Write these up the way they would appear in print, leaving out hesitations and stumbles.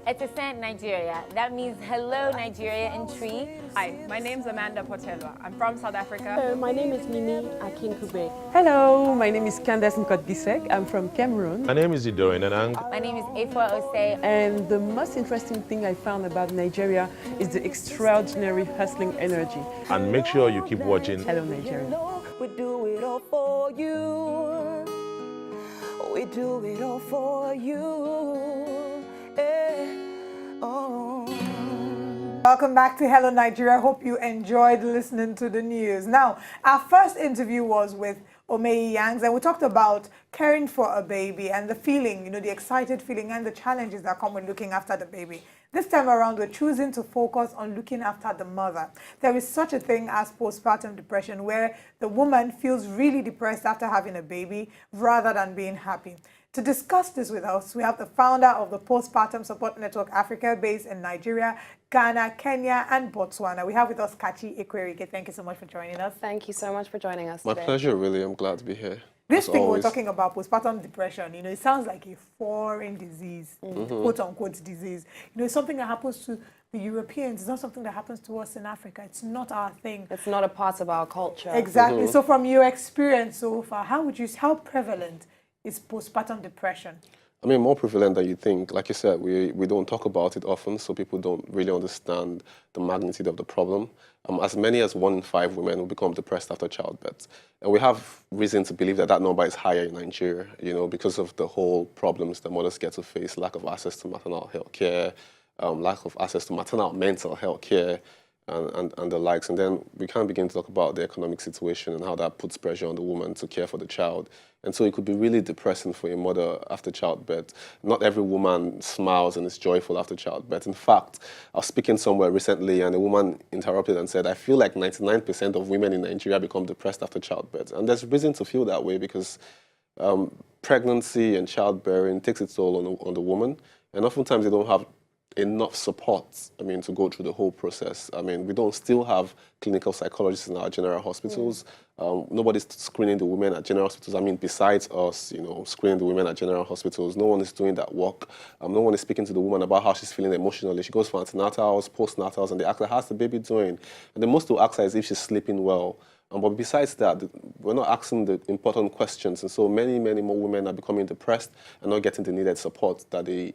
Etisent Nigeria. That means hello Nigeria in Tree. Hi, my name's Amanda Potelwa. I'm from South Africa. Hello, my name is Mimi Akinkube. Hello, my name is Candace Nkotgisek. I'm from Cameroon. My name is Idorin Nanang. My name is Efwa Osei. And the most interesting thing I found about Nigeria is the extraordinary hustling energy. And make sure you keep watching Hello Nigeria. We do it all for you. We do it all for you. Oh. Welcome back to Hello Nigeria. I hope you enjoyed listening to the news. Now, our first interview was with Omei Yangs, and we talked about caring for a baby and the feeling, the excited feeling and the challenges that come with looking after the baby. This time around, we're choosing to focus on looking after the mother. There is such a thing as postpartum depression, where the woman feels really depressed after having a baby rather than being happy. To discuss this with us, we have the founder of the Postpartum Support Network Africa, based in Nigeria, Ghana, Kenya, and Botswana. We have with us Kachi Ekwerike. Thank you so much for joining us. Thank you so much for joining us My today. pleasure, really. I'm glad to be here. This thing always. we're talking about, postpartum depression, it sounds like a foreign disease, quote-unquote disease. It's something that happens to the Europeans. It's not something that happens to us in Africa. It's not our thing. It's not a part of our culture. Exactly. So from your experience so far, how prevalent is postpartum depression? I mean, more prevalent than you think. Like you said, we don't talk about it often, so people don't really understand the magnitude of the problem. As many as 1 in 5 women will become depressed after childbirth. And we have reason to believe that that number is higher in Nigeria, because of the whole problems that mothers get to face, lack of access to maternal health care, lack of access to maternal mental health care, and the likes. And then we can begin to talk about the economic situation and how that puts pressure on the woman to care for the child. And so it could be really depressing for a mother after childbirth. Not every woman smiles and is joyful after childbirth. In fact, I was speaking somewhere recently and a woman interrupted and said, I feel like 99% of women in Nigeria become depressed after childbirth. And there's reason to feel that way because pregnancy and childbearing takes its toll on the woman. And oftentimes they don't have enough support, to go through the whole process. We don't still have clinical psychologists in our general hospitals. Nobody's screening the women at general hospitals. Besides us, screening the women at general hospitals, no one is doing that work. No one is speaking to the woman about how she's feeling emotionally. She goes for antenatals, postnatals, and they ask her, how's the baby doing? And the most they'll ask her is if she's sleeping well. But besides that, we're not asking the important questions. And so many, many more women are becoming depressed and not getting the needed support that they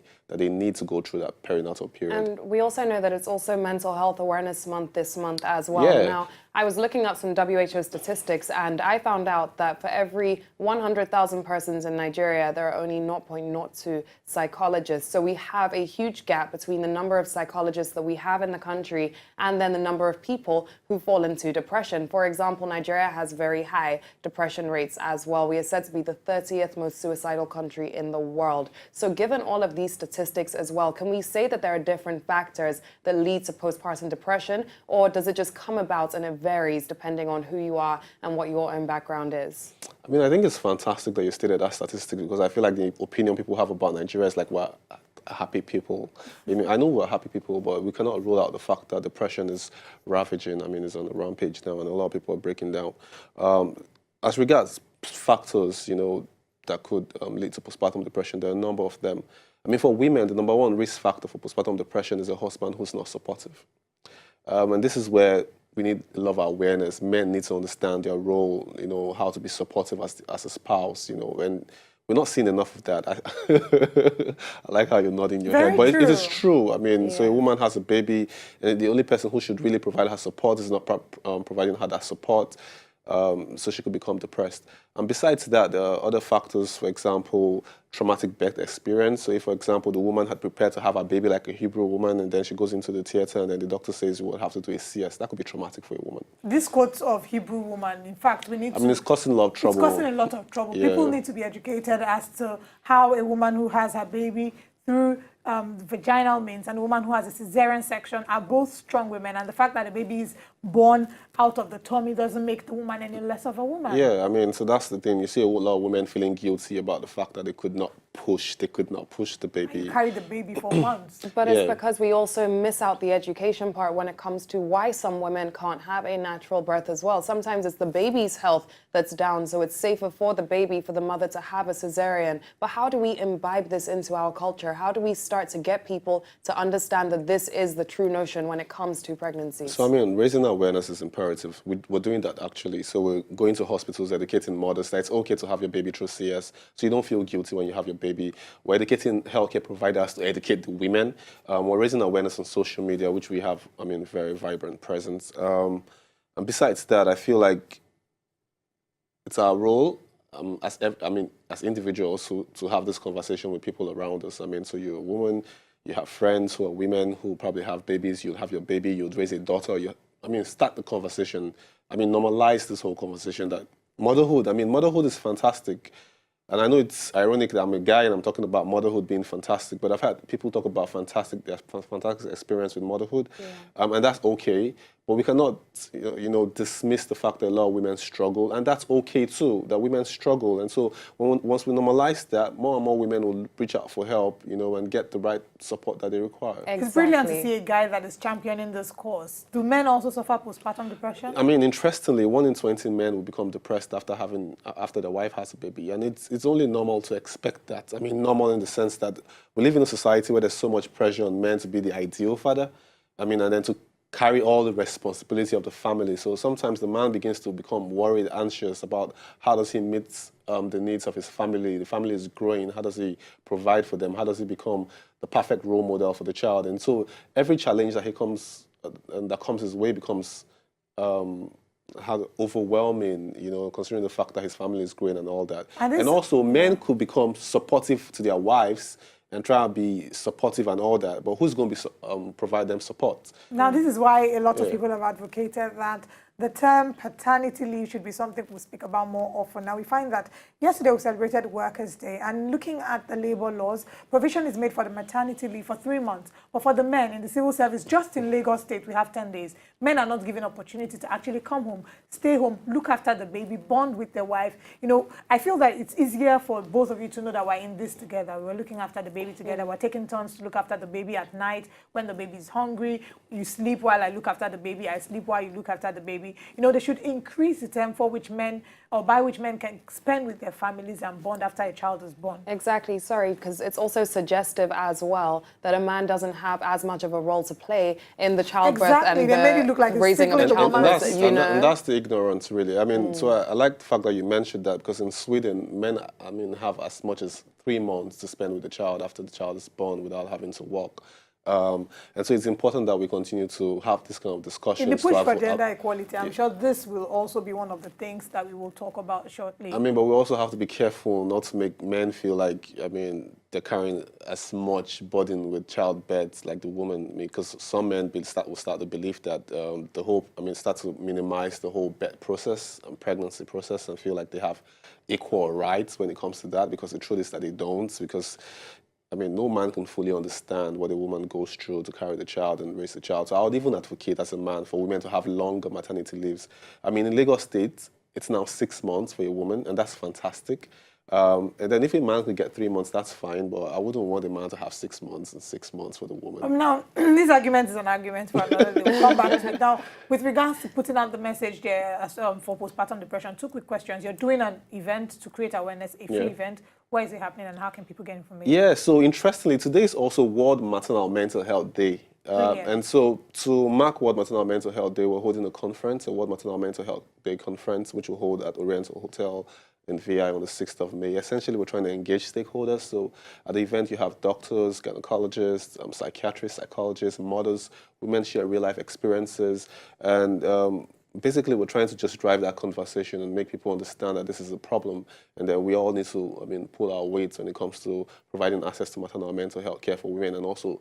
need to go through that perinatal period. And we also know that it's also Mental Health Awareness Month this month as well. Yeah. Now, I was looking up some WHO statistics and I found out that for every 100,000 persons in Nigeria, there are only 0.02 psychologists. So we have a huge gap between the number of psychologists that we have in the country and then the number of people who fall into depression. For example, Nigeria has very high depression rates as well. We are said to be the 30th most suicidal country in the world. So given all of these statistics as well, can we say that there are different factors that lead to postpartum depression, or does it just come about and it varies depending on who you are and what your own background is? I think it's fantastic that you stated that statistic because I feel like the opinion people have about Nigeria is like we're happy people. I know we're happy people, but we cannot rule out the fact that depression is ravaging. It's on the rampage now, and a lot of people are breaking down. As regards factors, that could lead to postpartum depression, there are a number of them. For women, the number one risk factor for postpartum depression is a husband who's not supportive. And this is where we need a lot of awareness. Men need to understand their role, how to be supportive as a spouse, and we're not seeing enough of that. I like how you're nodding your head, but it is true. So a woman has a baby, and the only person who should really provide her support is not providing her that support. So she could become depressed. And besides that, there are other factors, for example, traumatic birth experience. So if, for example, the woman had prepared to have a baby like a Hebrew woman, and then she goes into the theater, and then the doctor says you will have to do a CS, that could be traumatic for a woman. This quote of Hebrew woman, in fact, we need to... it's causing a lot of trouble. It's causing a lot of trouble. Yeah. People need to be educated as to how a woman who has her baby through vaginal means and a woman who has a cesarean section are both strong women, and the fact that the baby is born out of the tummy doesn't make the woman any less of a woman. Yeah, so that's the thing. You see a lot of women feeling guilty about the fact that they could not push. They could not push the baby. Carry the baby for months. But it's Yeah. because we also miss out the education part when it comes to why some women can't have a natural birth as well. Sometimes it's the baby's health that's down, so it's safer for the baby, for the mother to have a cesarean. But how do we imbibe this into our culture? How do we start to get people to understand that this is the true notion when it comes to pregnancies? So, I mean, raising awareness is imperative. We're doing that, actually. So we're going to hospitals, educating mothers that it's okay to have your baby through CS, so you don't feel guilty when you have your baby. We're educating healthcare providers to educate the women. We're raising awareness on social media, which we have, I mean, very vibrant presence. And besides that, I feel like it's our role as individuals to have this conversation with people around us. I mean, so you're a woman, you have friends who are women who probably have babies, you'll have your baby, you'll raise a daughter. Start the conversation. Normalize this whole conversation that motherhood is fantastic. And I know it's ironic that I'm a guy and I'm talking about motherhood being fantastic, but I've had people talk about fantastic experience with motherhood, and that's okay. But we cannot, dismiss the fact that a lot of women struggle, and that's okay too. That women struggle, and so once we normalize that, more and more women will reach out for help, and get the right support that they require. Exactly. It's brilliant to see a guy that is championing this cause. Do men also suffer postpartum depression? Interestingly, 1 in 20 men will become depressed after their wife has a baby, and it's only normal to expect that. Normal in the sense that we live in a society where there's so much pressure on men to be the ideal father, and then to carry all the responsibility of the family. So sometimes the man begins to become worried, anxious about how does he meet the needs of his family. The family is growing. How does he provide for them? How does he become the perfect role model for the child? And so every challenge that comes his way becomes overwhelming, considering the fact that his family is growing and all that. And also men could become supportive to their wives and try to be supportive and all that, but who's going to provide them support? Now, this is why a lot of people have advocated that the term paternity leave should be something we speak about more often. Now, we find that yesterday we celebrated Workers' Day, and looking at the labor laws, provision is made for the maternity leave for 3 months. But for the men in the civil service, just in Lagos State, we have 10 days. Men are not given opportunity to actually come home, stay home, look after the baby, bond with their wife. I feel that it's easier for both of you to know that we're in this together. We're looking after the baby together. We're taking turns to look after the baby at night. When the baby is hungry, you sleep while I look after the baby. I sleep while you look after the baby. They should increase the term for which men, or by which men can spend with their families and bond after a child is born. Exactly, sorry, because it's also suggestive as well that a man doesn't have as much of a role to play in the childbirth and the raising of a child. And that's the ignorance, really. So I like the fact that you mentioned that, because in Sweden, men, have as much as 3 months to spend with the child after the child is born without having to work. And so it's important that we continue to have this kind of discussion. In the push for gender equality, I'm sure this will also be one of the things that we will talk about shortly. But we also have to be careful not to make men feel like, they're carrying as much burden with childbirth like the woman, because some men will start to believe that start to minimize the whole birth process and pregnancy process and feel like they have equal rights when it comes to that, because the truth is that they don't, because no man can fully understand what a woman goes through to carry the child and raise the child. So I would even advocate as a man for women to have longer maternity leaves. In Lagos State, it's now 6 months for a woman, and that's fantastic. And then if a man could get 3 months, that's fine, but I wouldn't want a man to have 6 months and 6 months for the woman. Now, this argument is an argument for another day. We'll come back to it. Now, with regards to putting out the message there for postpartum depression, 2 quick questions. You're doing an event to create awareness, a free event. Where is it happening and how can people get information? Yeah, so interestingly, today is also World Maternal Mental Health Day. And so to mark World Maternal Mental Health Day, we're holding a conference, a World Maternal Mental Health Day conference, which we'll hold at Oriental Hotel in VI on the 6th of May. Essentially, we're trying to engage stakeholders. So at the event, you have doctors, gynecologists, psychiatrists, psychologists, mothers. Women share real-life experiences. And basically, we're trying to just drive that conversation and make people understand that this is a problem and that we all need to, pull our weights when it comes to providing access to maternal mental health care for women, and also,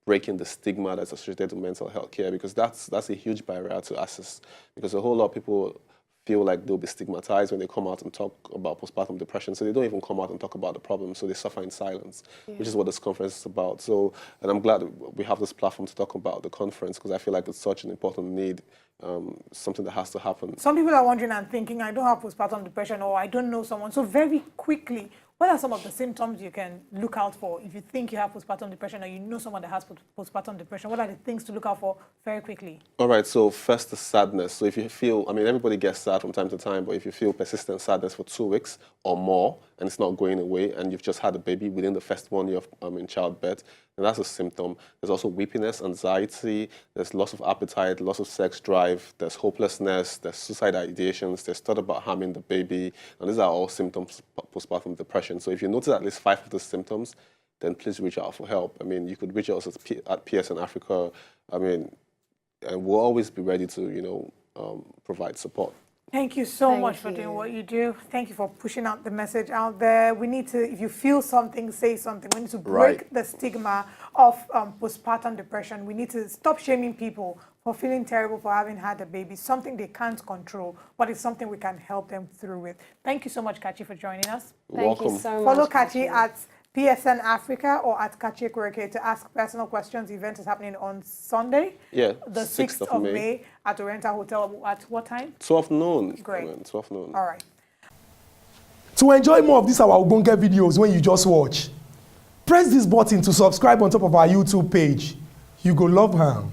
breaking the stigma that's associated with mental health care, because that's a huge barrier to access, because a whole lot of people feel like they'll be stigmatized when they come out and talk about postpartum depression, so they don't even come out and talk about the problem, so they suffer in silence, which is what this conference is about. So, and I'm glad that we have this platform to talk about the conference, because I feel like it's such an important need, something that has to happen. Some people are wondering and thinking, I don't have postpartum depression, or I don't know someone. So very quickly, What are some of the symptoms you can look out for if you think you have postpartum depression or you know someone that has postpartum depression? What are the things to look out for very quickly? All right, so first the sadness. So if you feel, I mean, everybody gets sad from time to time, but if you feel persistent sadness for 2 weeks or more and it's not going away and you've just had a baby within the first 1 year of in childbirth, then that's a symptom. There's also weepiness, anxiety, there's loss of appetite, loss of sex drive, there's hopelessness, there's suicide ideations, there's thought about harming the baby, and these are all symptoms of postpartum depression. So if you notice at least 5 of the symptoms, then please reach out for help. I mean, you could reach out at PSN Africa. I mean, and we'll always be ready to, provide support. Thank you so much for doing what you do. Thank you for pushing out the message out there. We need to, if you feel something, say something. We need to break the stigma of postpartum depression. We need to stop shaming people for feeling terrible for having had a baby, something they can't control, but it's something we can help them through with. Thank you so much, Kachi, for joining us. Thank you so much. Follow Kachi at PSN Africa or at Kachi Ekwerike to ask personal questions. The event is happening on Sunday, the 6th of May at Oriental Hotel. At what time? 12 noon. Great. 12 noon. All right. To enjoy more of these our Ogbonge videos when you just watch, press this button to subscribe on top of our YouTube page. You go love her.